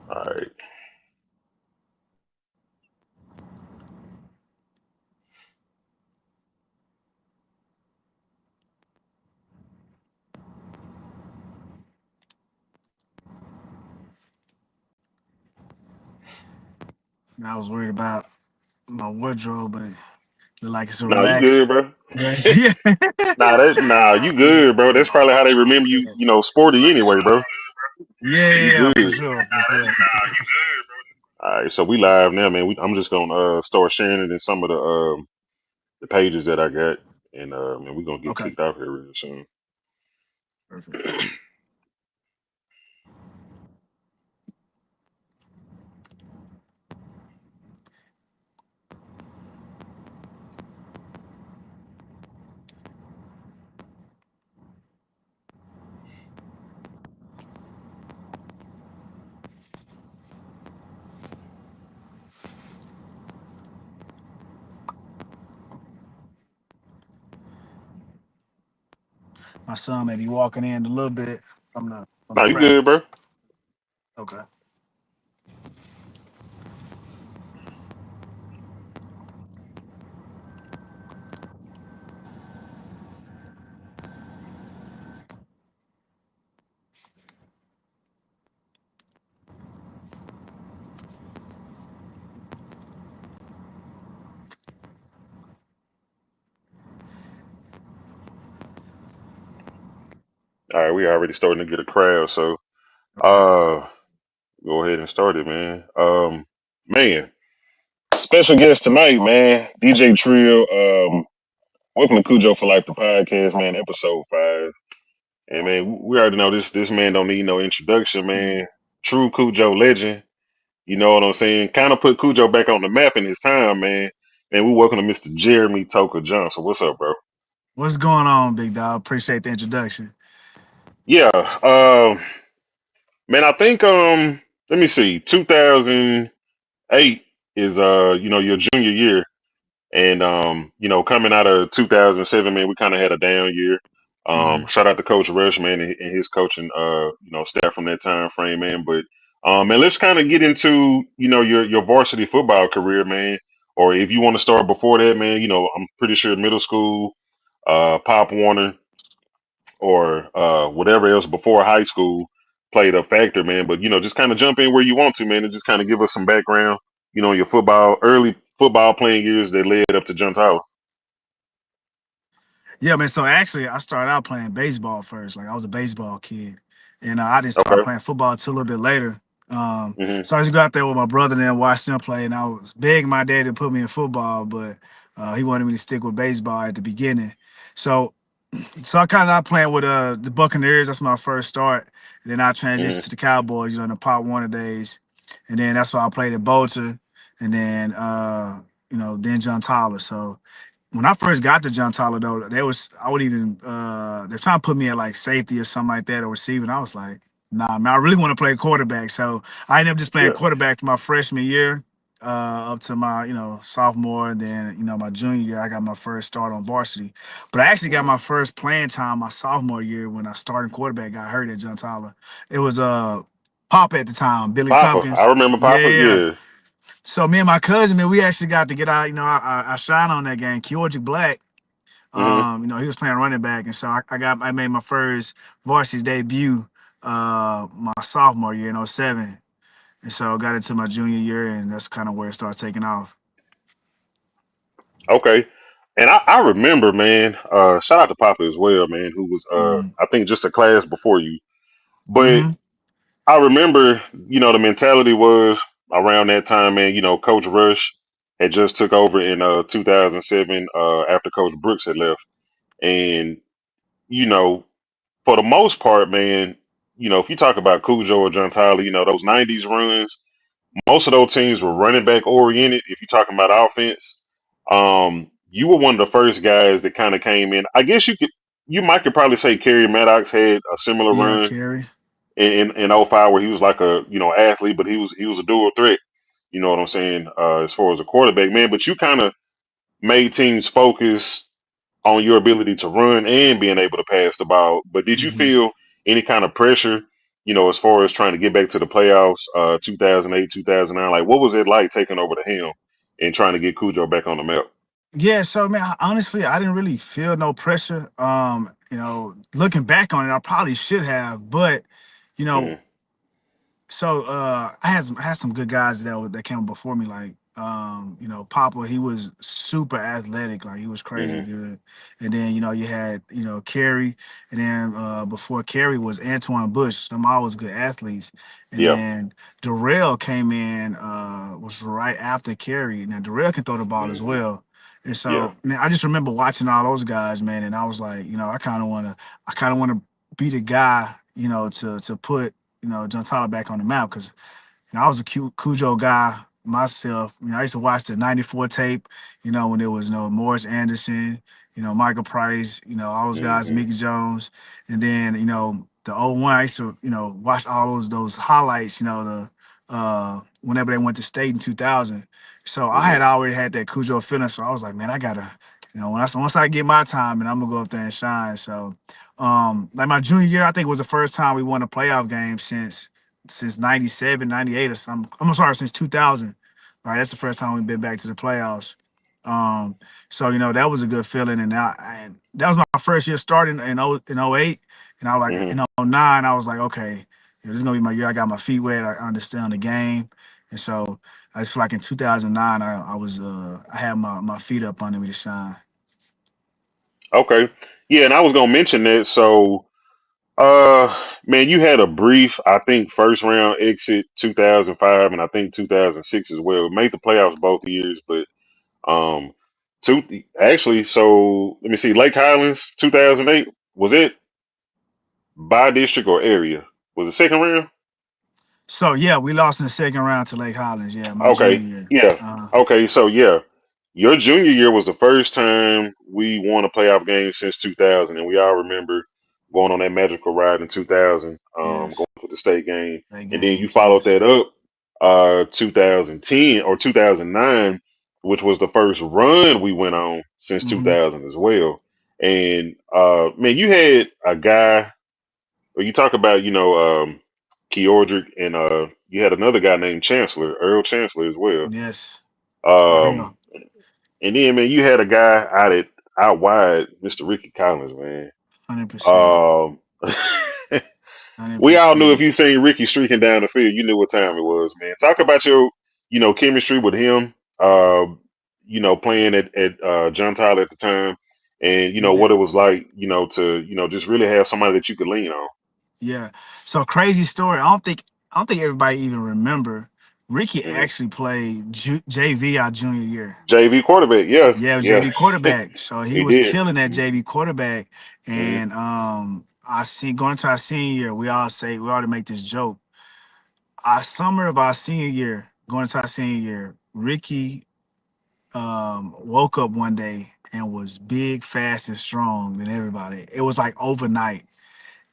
All right. And I was worried about my wardrobe, but it look like it's a Nah, you good, relaxed. bro. Yes, yeah. Nah, you good, bro. That's probably how they remember you, sporty anyway, bro. You Yeah, for good. sure, for sure. All right, so we live now, man. I'm just gonna start sharing it in some of the pages that I got, and we're gonna get Okay, kicked off here real soon. perfect. My son may be walking in a little bit from the Nah, you good, bro. practice. Okay. All right, we already starting to get a crowd, so Okay. uh, go ahead and start it, man. Man, special guest tonight, man. DJ Trill. Welcome to Cujo for Life, the podcast, man. Episode 5. And man, we already know this man don't need no introduction, man. True Cujo legend. You know what I'm saying? Kind of put Cujo back on the map in his time, man. And we welcome to Mr. Jeremy Toka Johnson. What's up, bro? What's going on, big dog? Appreciate the introduction. Yeah, man, I think let me see, 2008 is your junior year. And coming out of 2007, man, we kind of had a down year. Hmm. Shout out to Coach Rush, man, and his coaching, staff from that time frame, man. But man, let's kind of get into your varsity football career, man. Or if you want to start before that, man, I'm pretty sure middle school, Pop Warner, or whatever else before high school played a factor, man. But just kind of jump in where you want to, man, and just kind of give us some background, your early football playing years that led up to John Tyler. Yeah, man. So actually, I started out playing baseball first. Like I was a baseball kid, and I didn't start Okay. playing football until a little bit later. Hmm. So I used to go out there with my brother and then watch them play, and I was begging my dad to put me in football, but he wanted me to stick with baseball at the beginning. So, so I kind of not playing with the Buccaneers. That's my first start, and then I transitioned Hmm. to the Cowboys. In the Pop Warner days, and then that's why I played at Bolton, and then then John Tyler. So when I first got to John Tyler though, I would even they're trying to put me at like safety or something like that or receiving. I was like, nah, man, I really want to play quarterback. So I ended up just playing Yeah. quarterback for my freshman year, up to my, sophomore, and then, my junior year, I got my first start on varsity. But I actually got Hmm. my first playing time my sophomore year when I started quarterback, got hurt at John Tyler. It was Papa at the time, Billy Papa. I Tompkins. remember Yeah, Papa. yeah, yeah. Yeah. So me and my cousin, man, we actually got to get out. I shine on that game. Georgia Black. Hmm. He was playing running back, and so I made my first varsity debut my sophomore year in '07, and so got into my junior year, and that's kind of where it started taking off. Okay. And I remember, man, shout out to Papa as well, man, who was Mm-hmm. I think just a class before you. But Mm-hmm. I remember, the mentality was around that time, man, Coach Rush had just took over in 2007 after Coach Brooks had left. And, you know, for the most part, man, if you talk about Cujo or John Tyler, those 90s runs, most of those teams were running back oriented. If you're talking about offense, you were one of the first guys that kind of came in. I guess you might could probably say Kerry Maddox had a similar Yeah, run Carrie. in '05 where he was like a athlete, but he was a dual threat. You know what I'm saying? As far as a quarterback, man. But you kind of made teams focus on your ability to run and being able to pass the ball. But did you Mm-hmm. feel any kind of pressure? as far as trying to get back to the playoffs, 2008, 2009, like what was it like taking over the helm and trying to get Cujo back on the map? Yeah, so man, honestly, I didn't really feel no pressure. Looking back on it, I probably should have, but you know, Mm-hmm. I had some good guys that came before me, like Papa. He was super athletic, like he was crazy Mm-hmm. good. And then you had Kerry, and then before Kerry was Antoine Bush. Them all was good athletes. And Yeah. then Darrell came in, was right after Kerry. Now Darrell can throw the ball as Mm-hmm. well. And Yeah. so, man, I just remember watching all those guys, man, and I was like, I kind of want to be the guy, to put John Tyler back on the map because I was a Cujo guy myself. I used to watch the '94 tape. When there was Morris Anderson, Michael Price, all those guys, Mm-hmm. Mickey Jones, and then the '01. I used to watch all those highlights. The whenever they went to state in 2000. So I Mm-hmm. had already had that Cujo feeling. So I was like, man, I gotta, once I get my time, and I'm gonna go up there and shine. So like my junior year, I think was the first time we won a playoff game since 97, 98 or something. I'm sorry, since 2000. Right, that's the first time we've been back to the playoffs. Um, so that was a good feeling, and that was my first year starting in '08, and I was like Mm-hmm. in '09, I was like, okay, this is gonna be my year. I got my feet wet. I understand the game, and so I just feel like in 2009, I had my feet up under me to shine. Okay. Yeah, and I was gonna mention that. So, man, you had a brief, I think, first round exit 2005, and I think 2006 as well. Made the playoffs both years, but um, two actually. So let me see. Lake Highlands 2008, was it by district or area? Was it second round? So yeah, we lost in the second round to Lake Highlands. Yeah, my junior Okay. year. Yeah. Uh, Okay. So yeah, your junior year was the first time we won a playoff game since 2000, and we all remember going on that magical ride in 2000, yes, going to the state game, Lake and then you games. followed Yes. that up 2010 or 2009, which was the first run we went on since Hmm. 2000 as well. And man, you had a guy, or you talk about Keordrick, and you had another guy named Chancellor, Earl Chancellor as well. Yes. Um, Earl. and then man, you had a guy out wide, Mr. Ricky Collins, man. 100%. Um, hundred we all knew if percent. you seen Ricky streaking down the field, you knew what time it was, man. Talk about your, chemistry with him. Playing at John Tyler at the time, and what it Yeah. was like, to just really have somebody that you could lean on. Yeah. So crazy story. I don't think everybody even remember. Ricky Hmm. actually played JV our junior year. JV quarterback, yeah, Yeah, it was yeah, JV quarterback. So he he was did. killing that JV quarterback. Hmm. And I seen going to our senior year, we ought to make this joke. Our summer of our senior year, going to our senior year, Ricky woke up one day and was big, fast, and strong than everybody. It was like overnight.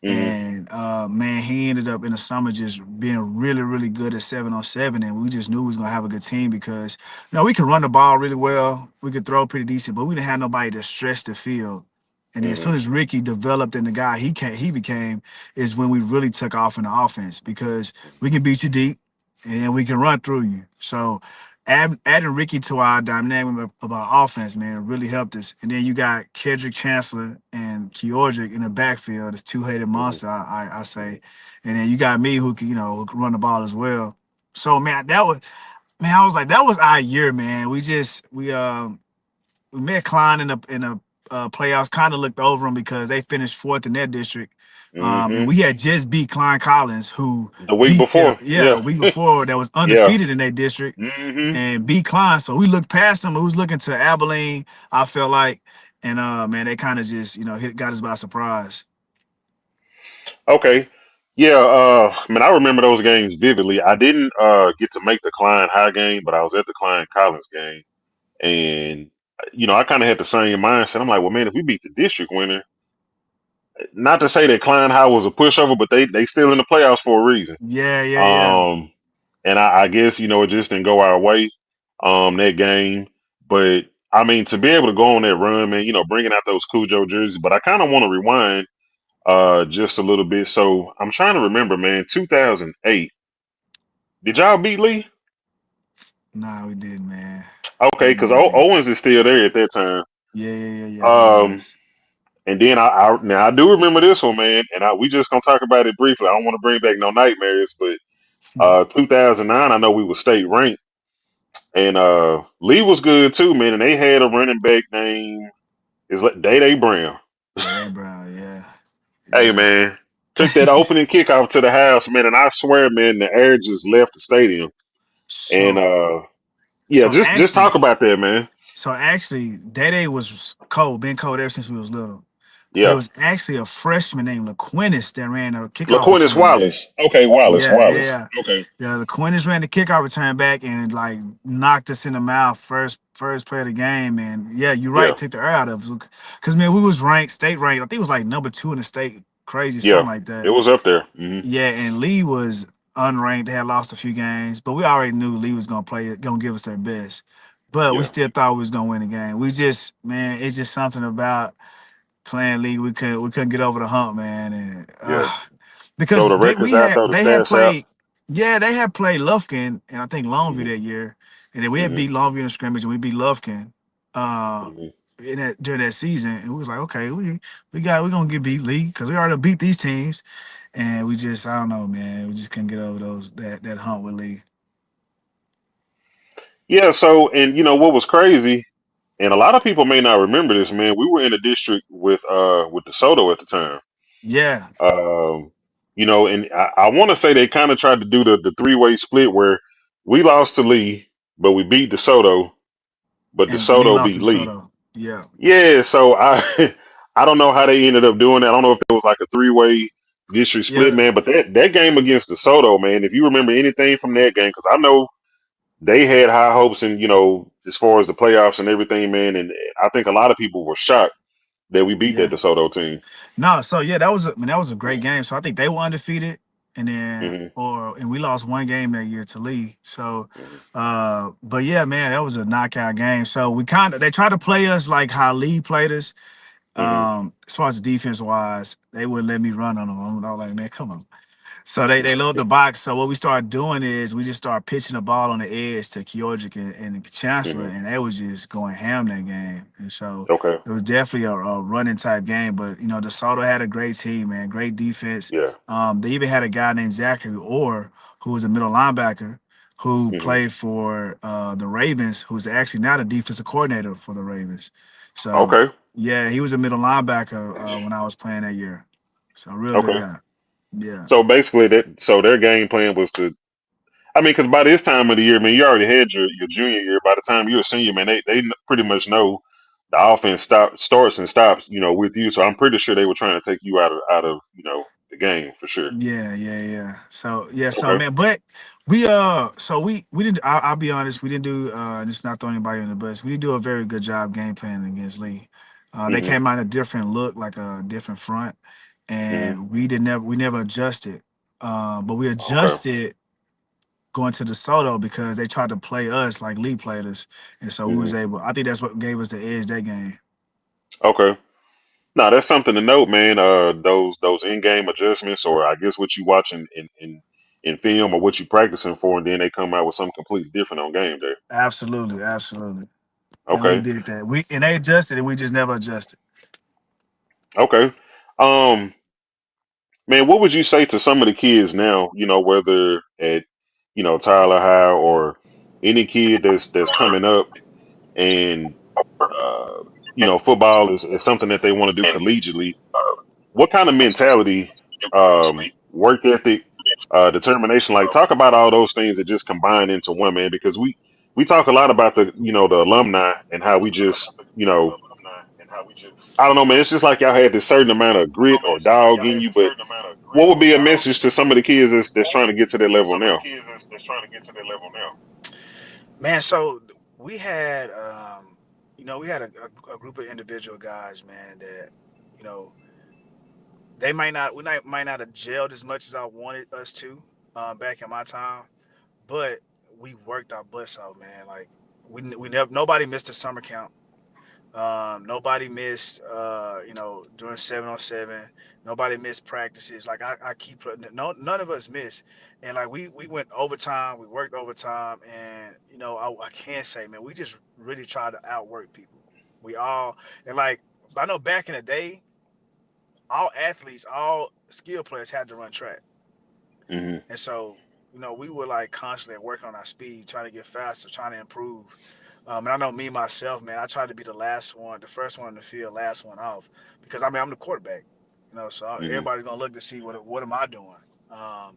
Hmm. And man, he ended up in the summer just being really, really good at 7-on-7. And we just knew we was gonna have a good team because we could run the ball really well, we could throw pretty decent, but we didn't have nobody to stretch the field. And then as Hmm. soon as Ricky developed and the guy he became is when we really took off in the offense because we can beat you deep and then we can run through you. So adding Ricky to our dynamic of our offense, man, really helped us. And then you got Kedrick Chancellor and Keordrick in the backfield, this two-headed Hmm. monster, I say. And then you got me who can, who can run the ball as well. So man, I was like, that was our year, man. We met Klein in the playoffs. Kind of looked over them because they finished fourth in their district, and Hmm. we had just beat Klein Collins, who The week beat before, yeah, yeah, a week before that was yeah. undefeated in their district, Hmm. and beat Klein. So we looked past them. It was looking to Abilene. I felt like, and man, they kind of just got us by surprise. Okay. Yeah, man, I remember those games vividly. I didn't get to make the Klein High game, but I was at the Klein Collins game. And I kind of had the same mindset. I'm like, well, man, if we beat the district winner, not to say that Klein High was a pushover, but they still in the playoffs for a reason. Yeah, yeah, yeah, Um, and I guess it just didn't go our way that game. But I mean, to be able to go on that run, man, bringing out those Cujo jerseys. But I kind of want to rewind. just a little bit. So I'm trying to remember, man. 2008. Did y'all beat Lee? Nah, we did, man. We Okay, didn't because beat Lee. Owens is still there at that time. Yeah. He Um, was. and then now I do remember this one, man. And we just gonna talk about it briefly. I don't want to bring back no nightmares, but 2009, I know we were state ranked, and Lee was good too, man. And they had a running back named is like Day Brown. Day Brown, yeah, Hey, yeah. man, took that opening kickoff to the house, man, and I swear, man, the air just left the stadium. And so yeah, so just talk actually, about that, man. Day was cold, been cold ever since we was little. But it Yeah, was actually a freshman named LaQuintus that ran a kickoff LaQuintus return back. Wallace. Okay, Wallace, Yeah, Wallace. yeah. Okay. Yeah, the Quintus ran the kickoff return back and like knocked us in the mouth first play of the game. And yeah, you're right, Yeah, took the air out of us. Cause man, we was ranked, state ranked. I think it was like number 2 in the state, crazy, yeah, something like it that. was up there. Hmm. Yeah, and Lee was unranked, had lost a few games, but we already knew Lee was gonna play it, gonna give us their best. But we Yeah, still thought we was gonna win the game. We just, man, it's just something about playing league. We couldn't get over the hump, man. And yeah. Throw because the records out, throw the they had stats out. played, yeah, they had played Lufkin and I think Longview Hmm. that year, and then we had Hmm. beat Longview in the scrimmage and we beat Lufkin uh Hmm. in that during that season, and we was like, okay, we're gonna get beat league because we already beat these teams, and we just I don't know, man, we just couldn't get over that hump with league. Yeah. So, and what was crazy, and a lot of people may not remember this, man. We were in a district with DeSoto at the time. Yeah, Um, and I want to say they kind of tried to do the three-way split where we lost to Lee, but we beat DeSoto, but and Lee DeSoto lost beat to Lee. Soto. Yeah, Yeah, so I I don't know how they ended up doing that. I don't know if it was like a three-way district split, yeah, man. But that game against DeSoto, man, if you remember anything from that game, because I know they had high hopes and as far as the playoffs and everything, man. And I think a lot of people were shocked that we beat that yeah. DeSoto team. No, so yeah, that was a great game. So I think they were undefeated, and then Hmm. and we lost one game that year to Lee. So, Hmm. but yeah, man, that was a knockout game. So they tried to play us like how Lee played us. Hmm. As far as defense wise, they wouldn't let me run on them. I was like, man, come on. So they load the box. So what we started doing is we just started pitching the ball on the edge to Kiojic and Chancellor, Hmm. and they was just going ham that game. And so Okay. it was definitely a running type game. But DeSoto had a great team, man, great defense. Yeah. They even had a guy named Zachary Orr, who was a middle linebacker, who Hmm. played for the Ravens, who's actually now the defensive coordinator for the Ravens. So Okay. yeah, he was a middle linebacker when I was playing that year. So a real good Okay. guy. Yeah. So basically, their game plan was to. I mean, because by this time of the year, man, you already had your junior year. By the time you're a senior, man, they pretty much know the offense starts and stops, with you. So I'm pretty sure they were trying to take you out of the game for sure. Yeah. So yeah, so Okay. man, but so we didn't. I'll be honest, we didn't do. Just not throwing anybody on the bus. We didn't do a very good job game planning against Lee. They Hmm. came out a different look, like a different front, Hmm. and we never adjusted. But we Okay. adjusted going to the Soto because they tried to play us like Lee played us, and so we Hmm. was able. I think that's what gave us the edge that game. Okay. No, that's something to note, man. Those in-game adjustments, or I guess what you watching in film, or what you practicing for, and then they come out with something completely different on game day. Absolutely. And we Okay. did that. And they adjusted, and we just never adjusted. Okay. Um, Man, what would you say to some of the kids now, whether at, Tyler High or any kid that's coming up and uh, football is something that they want to do collegiately. What kind of mentality, work ethic, determination, like talk about all those things that just combine into one, man, because we talk a lot about the alumni and how we just, I don't know, man, it's just like y'all had this certain amount of grit or dog in you, but what would be a message to some of the kids that's trying to get to that level now? Man, so we had we had a group of individual guys, man, that you know they might not have gelled as much as I wanted us to back in my time, but we worked our butts out, man. Like we never nobody missed a summer camp. Nobody missed, during 7-on-7. Nobody missed practices. Like I keep putting it, no, none of us missed. And like we went overtime, we worked overtime, and I can say, man, we just really tried to outwork people. We all and like I know back in the day, all athletes, all skill players had to run track. Hmm. And so, we were like constantly working on our speed, trying to get faster, trying to improve. And I know me myself, man, I try to be the last one, the first one in the field, last one off, because I mean I'm the quarterback, so Hmm. everybody's gonna look to see what am I doing. Um,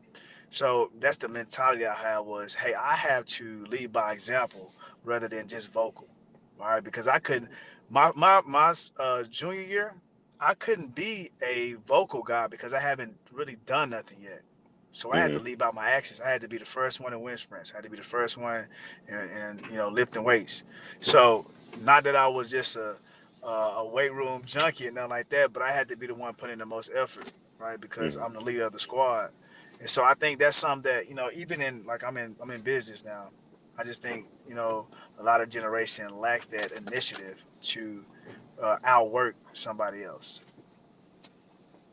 so that's the mentality I had was, hey, I have to lead by example rather than just vocal, all right? Because I couldn't, my junior year, I couldn't be a vocal guy because I haven't really done nothing yet. So I had to Hmm. lead by my actions. I had to be the first one in wind sprints. I had to be the first one and lifting weights. So not that I was just a weight room junkie and nothing like that, but I had to be the one putting in the most effort, right? Because Hmm. I'm the leader of the squad. And so I think that's something that even in like I'm in business now. I just think a lot of generation lack that initiative to outwork somebody else,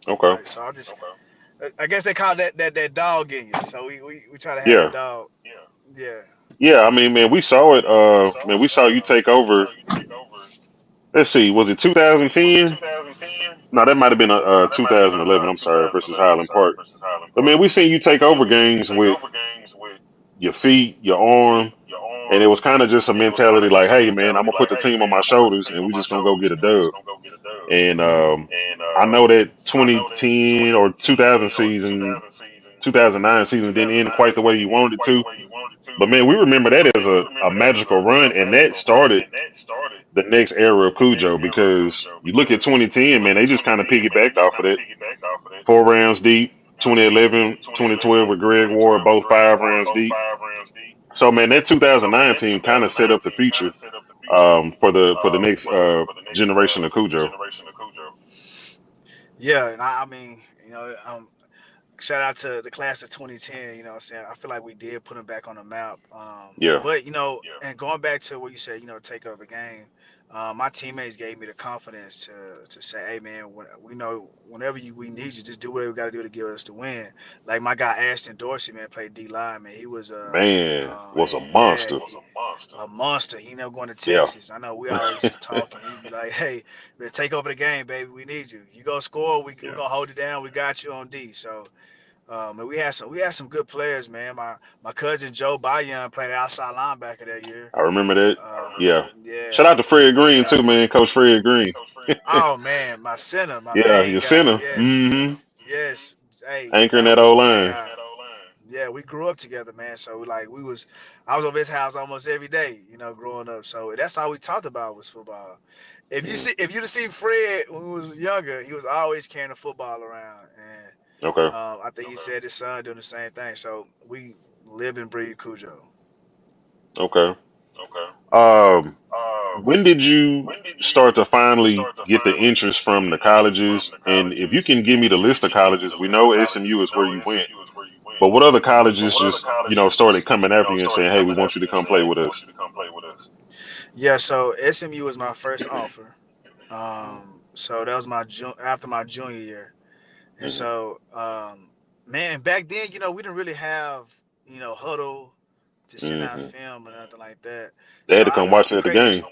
Okay. right? So I guess they call that dog in you. So we try to have that Yeah. dog. Yeah. Yeah. I mean, man, we saw it. Man, we saw you take over. Let's see, was it 2010? No, that might have been 2011. I'm sorry, versus Highland Park. But man, we seen you take over games with your feet, your arm, and it was kind of just a mentality like, hey, man, I'm gonna put the team on my shoulders, and we just gonna go get a dub. And I know that 2010 or 2000 season, 2009 season didn't end quite the way you wanted it to. But man, we remember that as a magical run, and that started the next era of Cujo because you look at 2010, man, they just kind of piggybacked off of that. 4 rounds deep, 2011, 2012 with Greg Ward, both 5 rounds deep. So man, that 2009 team kind of set up the future for the next generation of Cujo. Yeah, and I mean, shout out to the class of 2010. You know what I'm saying? I feel like we did put them back on the map. Yeah, But and going back to what you said, take over the game. My teammates gave me the confidence to say, hey man, when, we know whenever we need you, just do whatever we got to do to get us to win. Like my guy Ashton Dorsey, man, played D line, man. He was man, was a yeah, monster. a monster. He never going to Yeah, Texas. I know we always used to talk, and he'd be like, "Hey, man, take over the game, baby. We need you. You go score. We yeah. gonna hold it down. We got you on D." So, and we had some good players, man. My cousin Joe Bayon played outside linebacker that year. I remember that. Yeah. Yeah, Shout out to Fred Green yeah. too, man. Coach Fred Green. Oh man, my center, my Yeah, main your guy. center. Yes, Mm-hmm. yes. Hey, Anchoring that that was old man. line. Yeah, we grew up together, man. So like I was over his house almost every day, growing up. So that's all we talked about was football. Mm. If you'd have seen Fred when he was younger, he was always carrying the football around, and Okay. I think he said his son doing the same thing. So we live and breathe Cujo. Okay. Um, when did you start to finally get the interest from the colleges? And if you can give me the list of colleges, we know SMU is where you went, but what other colleges just, started coming after you and saying, hey, we want you to come play with us? Yeah, so SMU was my first offer. So that was after my junior year. And Hmm. so, man, back then, we didn't really have, huddle to send out Hmm. film or nothing like that. They had So to come watch it at the game.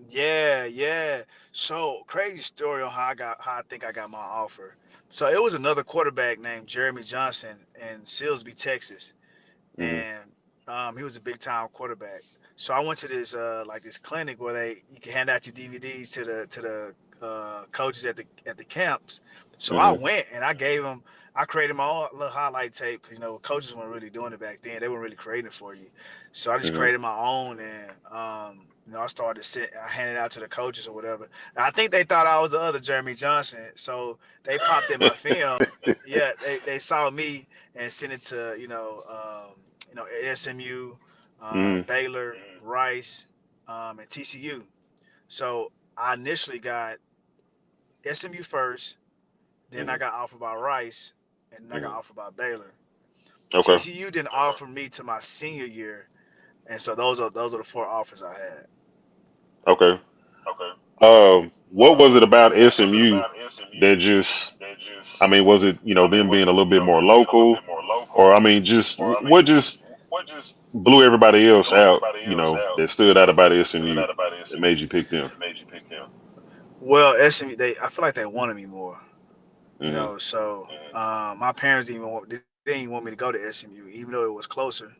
yeah, yeah. So crazy story on how I think I got my offer. So it was another quarterback named Jeremey Johnson in Silsbee, Texas, Hmm. and he was a big time quarterback. So I went to this like this clinic where you can hand out your DVDs to the coaches at the camps. So I Hmm. went and I created my own little highlight tape because coaches weren't really doing it back then. They weren't really creating it for you. So I just Hmm. created my own and I started to I handed it out to the coaches or whatever. And I think they thought I was the other Jeremy Johnson. So they popped in my film. Yeah, they saw me and sent it to SMU, Hmm. Baylor, Rice, and TCU. So I initially got SMU first, then I Hmm. got offered by Rice, and then I got Hmm. offered by Baylor. Okay. TCU didn't offer me to my senior year, and so those are the four offers I had. Okay. What was it about SMU that just? I mean, was it them being a little bit more local, or I mean, just what just blew everybody else out? That stood out about SMU that made you pick them. Well, SMU, I feel like they wanted me more. Hmm. So my parents they didn't even want me to go to SMU, even though it was closer.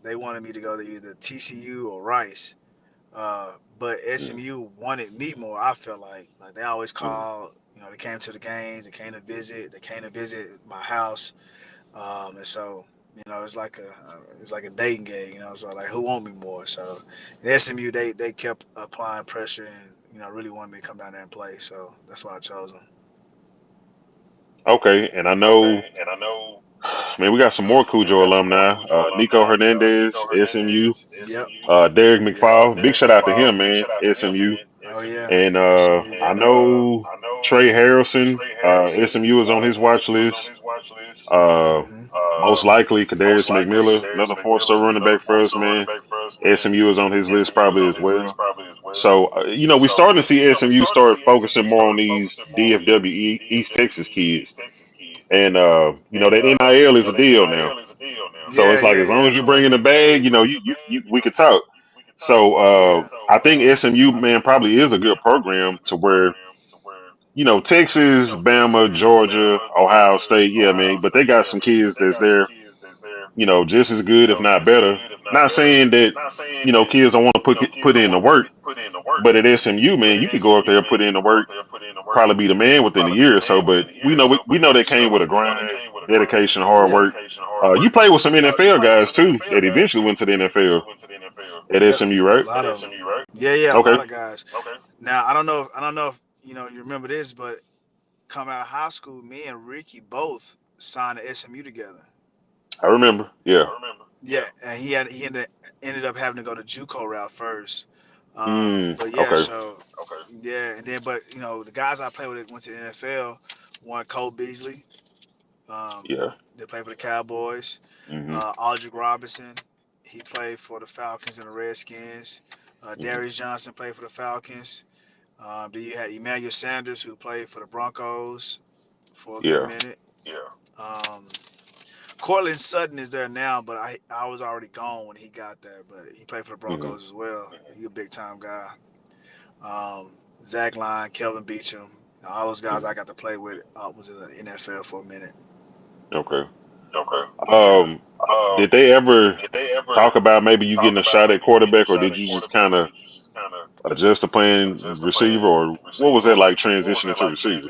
They wanted me to go to either TCU or Rice. But Hmm. SMU wanted me more. I felt like they always Hmm. called. They came to the games. They came to visit. They came to visit my house. And so it's like a dating game. So like who want me more? So in SMU they kept applying pressure and really wanted me to come down there and play. So that's why I chose them. Okay, and I know, man, we got some more Cujo alumni. Nico Hernandez, SMU. Yep. Derek Yep. McFall. Big shout out to him, man. SMU. Oh yeah. And SMU I got know Trey Harrison. SMU is on his watch list. Uh, hmm Most likely Kadarius McMillan, another four-star running back for us, man. SMU is on his list probably as well. So we're starting to see SMU start focusing more on these DFW East Texas kids, and that NIL is a deal now. So Yeah, it's like yeah, as long yeah. as you're bringing the bag, we could talk. So Yeah. I think SMU, man, probably is a good program to where Texas, Bama, Georgia, Ohio State, yeah, man, but they got some kids that's there, just as good, if not better. Not saying that kids don't want to put in the work, but at SMU, man, you could go up there and put in the work, probably be the man within a year or so. But we know that came with a grind, dedication, hard Yeah. work. You played with some NFL guys too that eventually went to the NFL at Yep. SMU, A right? lot of them. Yeah, yeah, a lot Okay, of guys. Now I don't know if you remember this, but coming out of high school, me and Ricky both signed at SMU together. I remember. Yeah. Yeah, and he ended up having to go the JUCO route first. But yeah, Okay. so yeah, and then but the guys I played with went to the NFL. One Cole Beasley, um, Yeah. they played for the Cowboys. Hmm. Aldrick Robinson, he played for the Falcons and the Redskins. Hmm. Darius Johnson played for the Falcons. Then you had Emmanuel Sanders who played for the Broncos for a good Yeah. minute. Um, Cortland Sutton is there now, but I was already gone when he got there. But he played for the Hmm. Broncos as well. He a big time guy. Zach Line, Kelvin Beachum, all those guys I Hmm. got to play with was in the NFL for a minute. Okay. Yeah. Um, did they ever talk about maybe you getting a shot at quarterback, or did you just kind of adjust to playing receiver, or what was that like transitioning to receiver?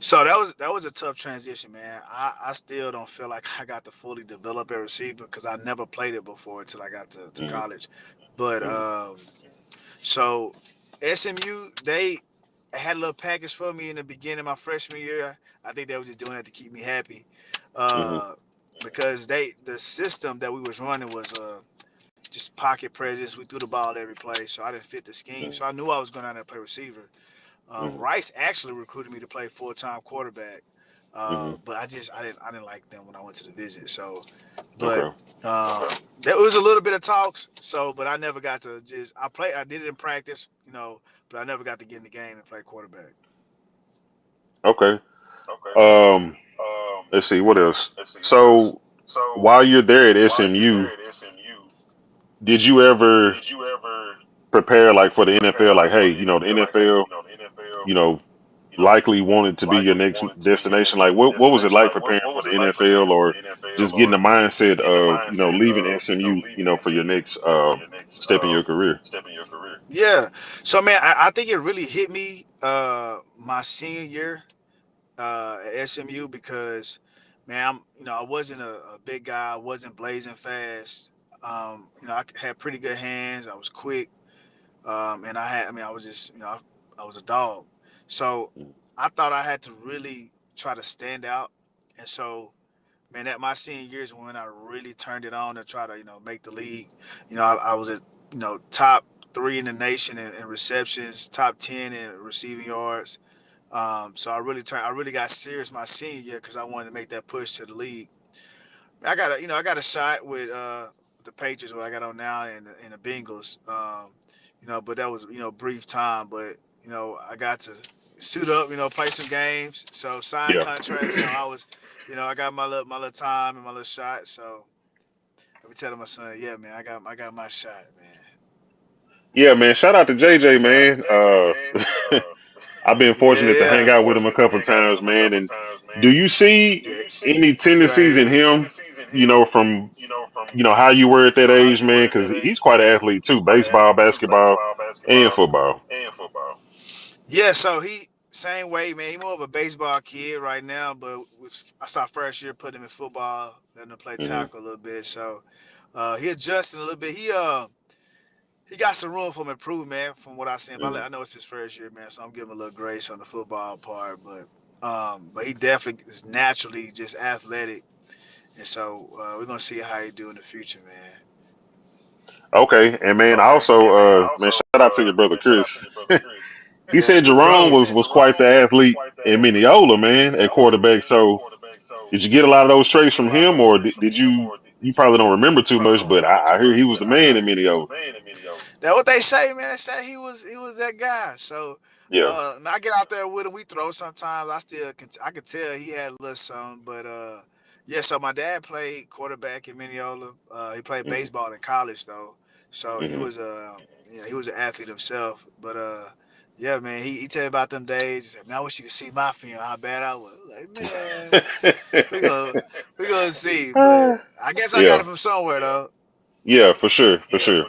So that was a tough transition, man. I still don't feel like I got to fully develop a receiver because I never played it before until I got to Hmm. college. But Hmm. so SMU they had a little package for me in the beginning of my freshman year. I think they were just doing that to keep me happy, Hmm. uh, because the system that we was running was just pocket presence. We threw the ball every play, so I didn't fit the scheme. Hmm. So I knew I was going out there to play receiver. Hmm. Rice actually recruited me to play full time quarterback, Hmm. but I didn't like them when I went to the visit. So, but Okay. there was a little bit of talks. So, but I never got to just I play. I did it in practice, but I never got to get in the game and play quarterback. Okay. Um, let's see what else. So while you're there at SMU, did you ever prepare like for the NFL? Like, hey, the NFL, you know, likely wanted to be your next destination. Like, what was it like preparing for the NFL, or just getting the mindset of leaving SMU, for your next step in your career? Yeah. So man, I think it really hit me my senior year at SMU because man, I wasn't a big guy. I wasn't blazing fast. I had pretty good hands. I was quick. And I was just, I was a dog. So I thought I had to really try to stand out. And so, man, at my senior years when I really turned it on to try to, make the league. I was at, top three in the nation in receptions, top 10 in receiving yards. So I really got serious my senior year because I wanted to make that push to the league. I got a shot with the Patriots where I got on now and the Bengals. but that was brief time. But I got to suit up, play some games, so sign Yeah. contracts. So I was, I got my little time and my little shot. So I be telling my son, yeah, man, I got my shot, man. Yeah, man. Shout out to JJ, man. I've been fortunate to hang Yeah, out with him a couple times, man. And do you see yeah. any Go tendencies in ahead. him, from how you were at that age, man? Because he's quite an athlete too, baseball, basketball, and football. Yeah, so he same way, man. He more of a baseball kid right now, but I saw first year put him in football, letting him play Hmm. tackle a little bit. So he adjusted a little bit. He got some room for improvement, man, from what I seen. But Hmm. I know it's his first year, man, so I'm giving him a little grace on the football part. But he definitely is naturally just athletic, and so we're gonna see how he do in the future, man. Okay, and man, also, man, shout out to your brother Chris. He Yeah, said big Jerome bro. was quite the athlete in Mineola, man, at quarterback. So did you get a lot of those traits from him, or did you? You probably don't remember too much, but I hear he was the man in Mineola. That what they say, man. They say he was that guy. So Yeah. I get out there with him. We throw sometimes. I could tell he had a little something. But yeah. So my dad played quarterback in Mineola. He played Hmm. baseball in college though. So he Hmm. was he was an athlete himself. But yeah, man. He tell me about them days. He said, man, I wish you could see my film. How bad I was. Like, man, we gonna we gonna see. But I guess I got Yeah. it from somewhere though. Yeah, for sure, for sure.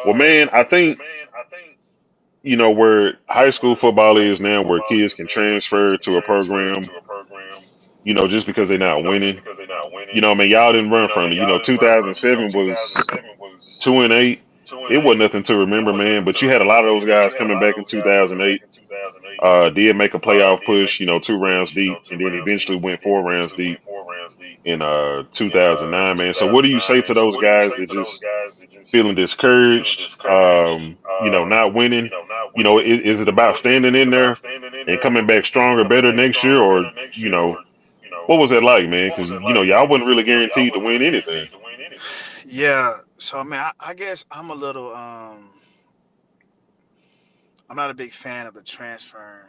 Well, man, I think where high school football is now, where kids can transfer to a program, just because they're not winning. Man, y'all didn't run from it. 2007 was 2-8. It wasn't nothing to remember, man. But you had a lot of those guys coming back in 2008. Did make a playoff push, 2 rounds deep, and then eventually went 4 rounds deep in 2009, man. So what do you say to those guys that just feeling discouraged, not winning? Is it about standing in there and coming back stronger, better next year, or what was that like, man? Because y'all wasn't really guaranteed to win anything. Yeah. So man, I guess I'm not a big fan of the transfer,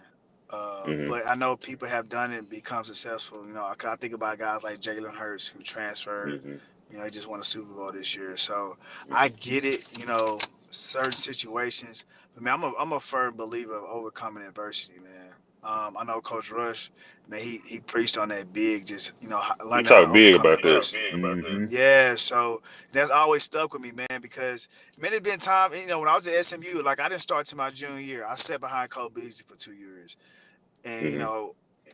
Hmm. but I know people have done it and become successful. I think about guys like Jalen Hurts who transferred. Hmm. He just won a Super Bowl this year, so I Hmm. get it. Certain situations, but man, I'm a firm believer of overcoming adversity, man. I know Coach Rush, man, he preached on that big, just He learning how to talked big overcome about that. adversity. Hmm. Yeah, so that's always stuck with me, man, because man, it's been time, when I was at SMU, like I didn't start to my junior year. I sat behind Cole Beasley for 2 years. And Hmm.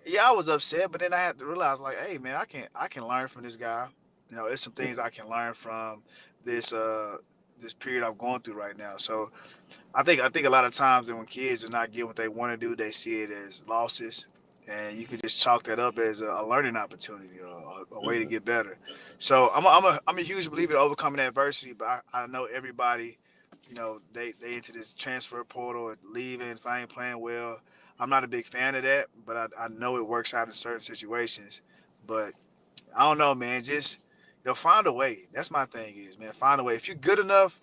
yeah, I was upset, but then I had to realize like, hey man, I can learn from this guy. It's some things I can learn from this this period I'm going through right now. So I think a lot of times that when kids are not getting what they want to do, they see it as losses, and you can just chalk that up as a learning opportunity or a way to Hmm. get better. So I'm a huge believer in overcoming adversity, but I know everybody, they into this transfer portal and leaving if I ain't playing well. I'm not a big fan of that, but I know it works out in certain situations. But I don't know, man. Just find a way. That's my thing is, man. Find a way. If you're good enough,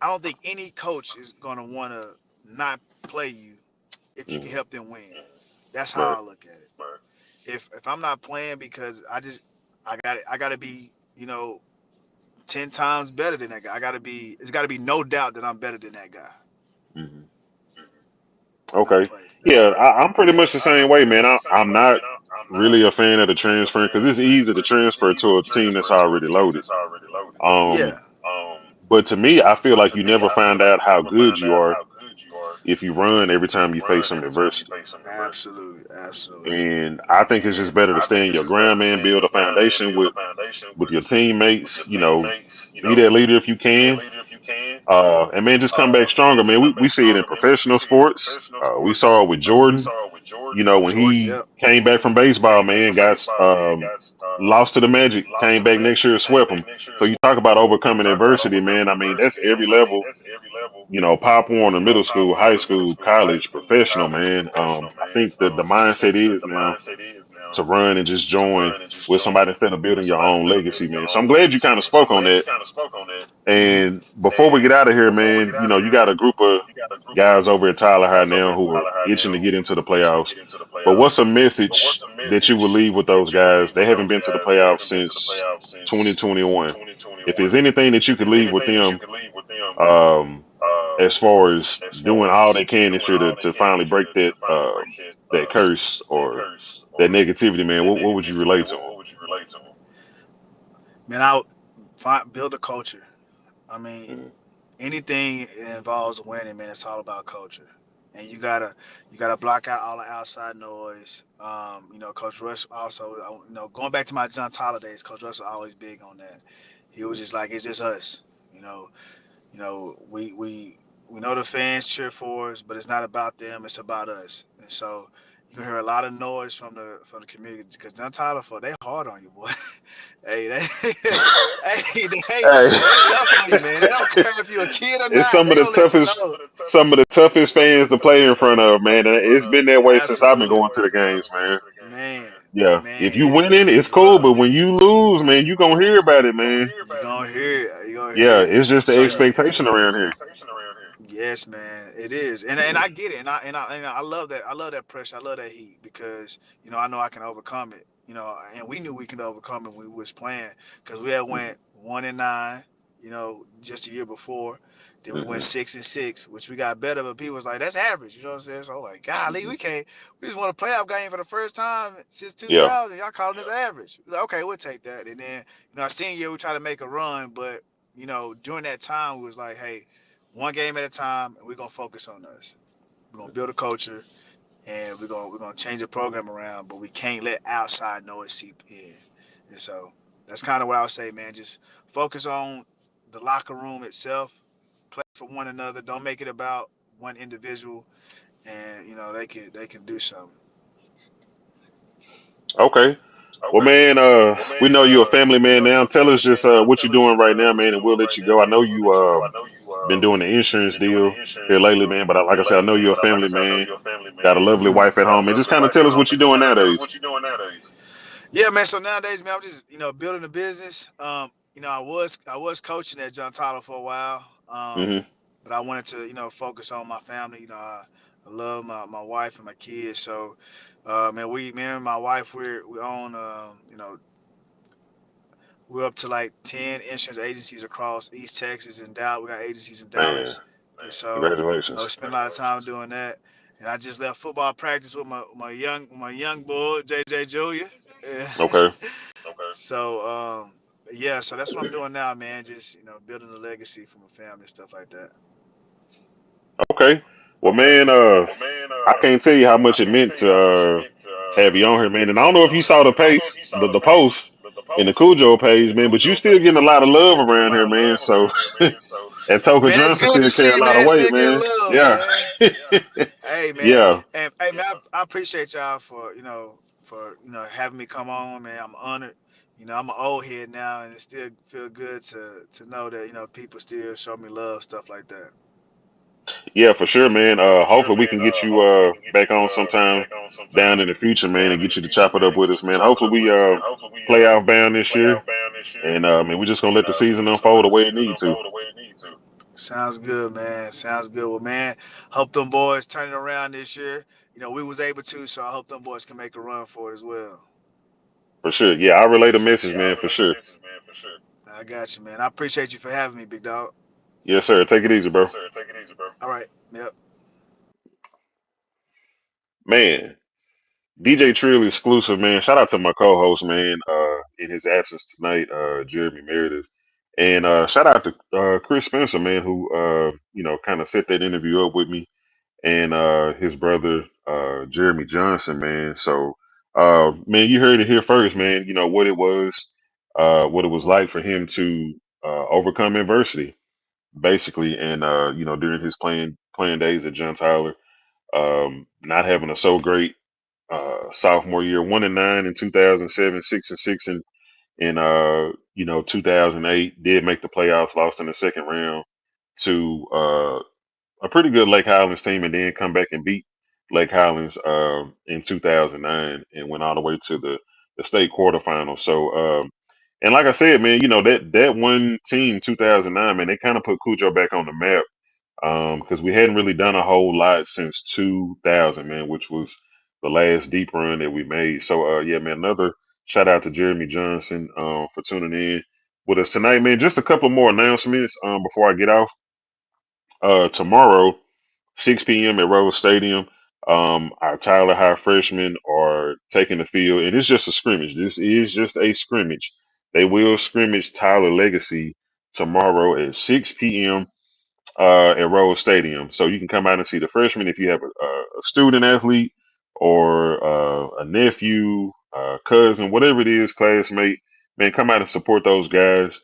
I don't think any coach is gonna want to not play you if you can Hmm. help them win. That's how Right. I look at it. If I'm not playing because I gotta be 10 times better than that guy. It's gotta be no doubt that I'm better than that guy Hmm. when I Okay. play. That's Yeah, how I look at I'm it. pretty much the same way, man. I'm not really a fan of the transfer because it's easy to transfer to a team that's already loaded. Um, Yeah, but to me, I feel like you never find out how good you are if you run every time you face some adversity. absolutely, absolutely. And I think it's just better to stay in your ground, man. Build a foundation with your teammates. Be that leader if you can. And man, just come back stronger, man. We see it in professional sports. We saw it with Jordan. When Jordan, he yep. came back from baseball, man, got lost to the Magic, came back next year, swept them. So you talk about overcoming adversity, man. I mean, that's every level. Pop Warner, middle school, high school, college, professional, man. I think the mindset is now. to run and just join with somebody instead of building your own legacy, man. So I'm glad you kind of spoke on that. Mhm. And before we get out of here, man, you got a group of guys over at Tyler High now who are itching to get into the playoffs. But what's a message that you would leave with those guys? They haven't been to the playoffs since 2021. If there's anything that you could leave with them, um, as far as doing all they can this year to finally break that curse or that negativity, man, what would you relate to Man, I would build a culture. I mean, them? anything that involves winning, man, it's all about culture. And you gotta block out all the outside noise. Coach Rush also, going back to my John Tyler days, Coach Rush was always big on that. He was just like, it's just us. You know, we know the fans cheer for us, but it's not about them. It's about us. And so you can hear a lot of noise from the community because John Tyler, for they hard on you, boy. Hey, Hey, they tough on you, man. They don't care if you're a kid or it's not. They gonna let you know. some of the toughest fans to play in front of, man. And it's been that way since I've been Absolutely, going to the games, man. man, Yeah, if man. you It is. winning, it's It's cool, rough. but when you lose, man, you gonna hear about it, man. You gonna hear it. You gonna Yeah, hear it. it's just the So yeah. expectation around here. Yes, man, it is, and I get it, and I love that. I love that pressure. I love that heat because I know I can overcome it. And we knew we could overcome it when we was playing because we had went 1-9. Just a year before. Then we went Hmm 6-6, which we got better. But people was like, "That's average." You know what I'm saying? So I'm like, golly, hmm we can't. We just won a playoff game for the first time since Yeah, 2000. Y'all calling this average? We're like, okay, we'll take that. And then our senior year, we tried to make a run, but during that time, we was like, hey, one game at a time, and we're gonna focus on us. We're gonna build a culture, and we're gonna change the program around, but we can't let outside noise seep in. And so that's kind of what I would say, man. Just focus on the locker room itself, play for one another. Don't make it about one individual, and they can do something. okay. Well, man, we know you're a family man now. Tell us just what you're doing right now, man, and we'll let you go. I know you been doing the insurance deal here lately, man, but like I said, I know you're a family man. Got a lovely Mhm. wife at home, and just kind of tell us what you're doing nowadays. Yeah, man. So nowadays, man, I'm just building a business. I was coaching at John Tyler for a while, Hmm but I wanted to focus on my family. I love my wife and my kids. So, man, me and my wife, we own we're up to like 10 insurance agencies across East Texas and Dallas. We got agencies in Man, Dallas, and so we congratulations. spend a lot of time doing that. And I just left football practice with my young boy JJ Junior. Yeah. Okay. So yeah, so that's what I'm doing now, man. Just building a legacy for my family and stuff like that. Okay. Well, man, I can't tell you how much it meant to have you on here, man. And I don't know if you saw the post in the Cujo page, man, but you still getting a lot of love around here, man. So, and Toka Man, it's Johnson good to still carry a see, lot of man. weight, Still getting man. love, Yeah. man. Hey, man, Yeah, and hey, man, I appreciate y'all for having me come on, man. I'm honored. I'm an old head now, and it still feel good to know that people still show me love, stuff like that. yeah, for sure, man. Hopefully we can get you back on sometime down in the future, man, and get you to chop it up with us, man. Hopefully we playoff bound this year, and man, we're just gonna let the season unfold the way it needs to. Sounds good, man. Sounds good. Well, man, hope them boys turn it around this year. We was able to, so I hope them boys can make a run for it as well. For sure. Yeah, I'll relay the message, man, for sure. I got you, man. I appreciate you for having me, big dog. Yes, sir. Take it easy, bro. All right. Yep. Man, DJ Trill exclusive, man. Shout out to my co-host, man, in his absence tonight, Jeremy Meredith. And shout out to Chris Spencer, man, who kind of set that interview up with me and his brother Jeremy Johnson, man. So man, you heard it here first, man, what it was like for him to overcome adversity, basically, and during his playing days at John Tyler, not having a so great sophomore year, 1-9 in 2007, 6-6 in 2008. Did make the playoffs, lost in the second round to a pretty good Lake Highlands team, and then come back and beat Lake Highlands in 2009 and went all the way to the state quarterfinals. So and like I said, man, that one team 2009, man, they kind of put Cujo back on the map because we hadn't really done a whole lot since 2000, man, which was the last deep run that we made. So yeah, man, another shout out to Jeremy Johnson for tuning in with us tonight, man. Just a couple more announcements before I get off. Tomorrow, 6 p.m. at Rose Stadium. Our Tyler High freshmen are taking the field, and it's just a scrimmage. This is just a scrimmage. They will scrimmage Tyler Legacy tomorrow at 6 p.m. At Rose Stadium. So you can come out and see the freshmen if you have a student athlete or a nephew, cousin, whatever it is, classmate. Man, come out and support those guys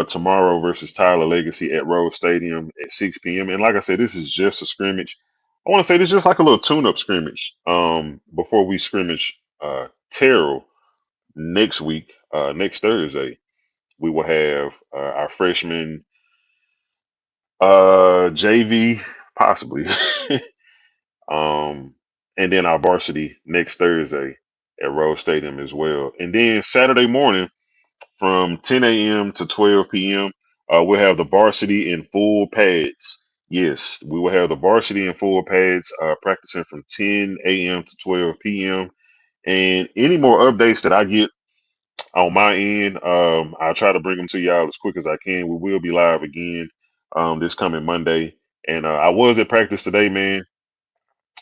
tomorrow versus Tyler Legacy at Rose Stadium at 6 p.m. And like I said, this is just a scrimmage. I want to say this is just like a little tune-up scrimmage before we scrimmage Terrell next week, next Thursday. We will have our freshman JV possibly. um, and then our varsity next Thursday at Rose Stadium as well. And then Saturday morning from 10 a.m. to 12 p.m. We'll have the varsity in full pads. Yes, we will have the varsity in full pads practicing from 10 a.m. to 12 p.m. And any more updates that I get on my end, I'll try to bring them to y'all as quick as I can. We will be live again this coming Monday. And I was at practice today, man,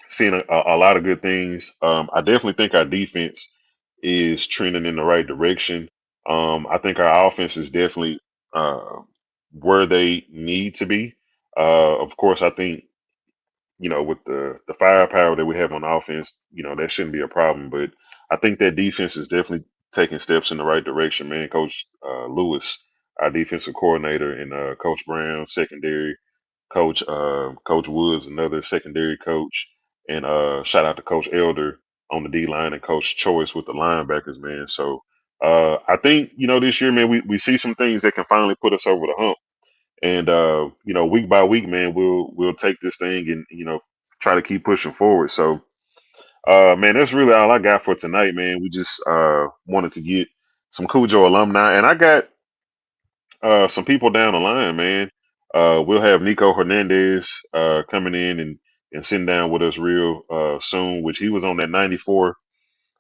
seeing a lot of good things. I definitely think our defense is trending in the right direction. I think our offense is definitely uh, where they need to be. Of course, I think with the firepower that we have on offense, that shouldn't be a problem. But I think that defense is definitely taking steps in the right direction, man. Coach Lewis, our defensive coordinator, and Coach Brown, secondary coach, Coach Woods, another secondary coach, and shout out to Coach Elder on the D line and Coach Choice with the linebackers, man. So I think this year, man, we see some things that can finally put us over the hump. And week by week, man, we'll take this thing and try to keep pushing forward. So, man, that's really all I got for tonight, man. We just wanted to get some Cujo alumni, and I got some people down the line, man. We'll have Nico Hernandez coming in and sitting down with us real soon, which he was on that '94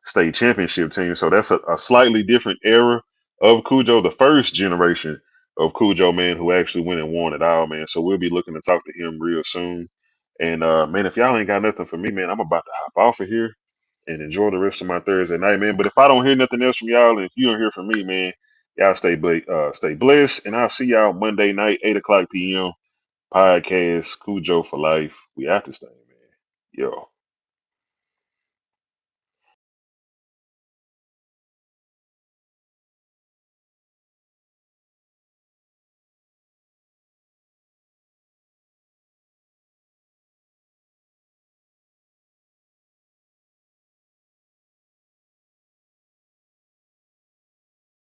state championship team. So that's a slightly different era of Cujo, the first generation of Cujo, man, who actually went and won it all, man. So we'll be looking to talk to him real soon. And man, if y'all ain't got nothing for me, man, I'm about to hop off of here and enjoy the rest of my Thursday night, man. But if I don't hear nothing else from y'all, and if you don't hear from me, man, y'all stay blessed, and I'll see y'all Monday night, 8 o'clock p.m. Podcast Cujo for life. We out this thing, man. Yo.